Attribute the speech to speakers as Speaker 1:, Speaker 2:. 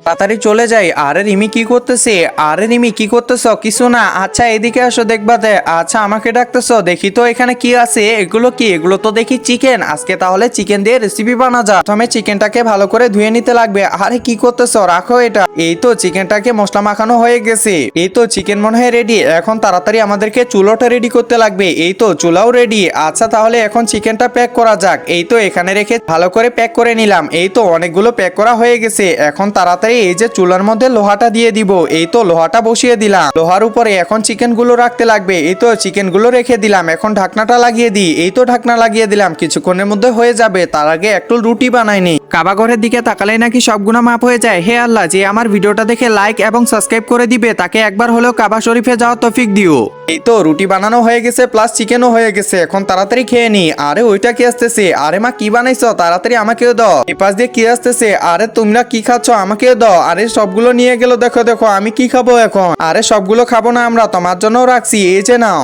Speaker 1: তাড়াতাড়ি চলে যাই। আরে রিমি কি করতেছে? আরে রিমি কি করতেছ? কিছু না। আচ্ছা এদিকে আসো দেখবাতে। আচ্ছা আমাকে ডাকতেছো? দেখি তো এখানে কি আছে। এগুলো কি? এগুলো তো দেখি চিকেন। আজকে তাহলে চিকেন দিয়ে রেসিপি বানা যাক। প্রথমে চিকেনটাকে ভালো করে ধুয়ে নিতে লাগবে। আরে কি করতেছো? রাখো এটা। এই তো চিকেনটাকে মশলা মাখানো হয়ে গেছে। এই তো চিকেন মনে হয় রেডি। এখন তাড়াতাড়ি আমাদেরকে চুলোটা রেডি করতে লাগবে। এই তো চুলাও রেডি। আচ্ছা তাহলে এখন চিকেনটা প্যাক করা যাক। এই তো এখানে রেখে ভালো করে প্যাক করে নিলাম। এই তো অনেকগুলো প্যাক করা হয়ে গেছে। এখন তাড়াতাড়ি এই যে চুলার মধ্যে লোহাটা দিয়ে দিব। এই তো লোহাটা বসিয়ে দিলাম। লোহার উপরে এখন চিকেন গুলো রাখতে লাগবে। এই তো চিকেন গুলো রেখে দিলাম। এখন ঢাকনাটা লাগিয়ে দিই। এই তো ঢাকনা লাগিয়ে দিলাম। কিছুক্ষণের মধ্যে হয়ে যাবে। তার আগে একটু রুটি বানাইনি। কাবা ঘরের দিকে তাকালেই নাকি সবগুলো মাপ হয়ে যায়। হে আল্লাহ, যে আমার ভিডিওটা দেখে লাইক এবং সাবস্ক্রাইব করে দিবে তাকে একবার হলেও কাবা শরীফে যাওয়ার তৌফিক দিও। এই তো রুটি বানানো হয়ে গেছে, প্লাস চিকেনও হয়ে গেছে। এখন তাড়াতাড়ি খেয়ে নি। আরে ওইটা কি আসতেছে? আরে মা কি বানাইছো? তাড়াতাড়ি আমাকেও দাও। এই পাশ দিয়ে কি আসতেছে? আরে তোমরা কি খাচ্ছ? আমাকেও দাও। আরে সবগুলো নিয়ে গেল। দেখো দেখো আমি কি খাবো এখন? আরে সবগুলো খাবো না, আমরা তোমার জন্যও রাখছি। এই যে নাও।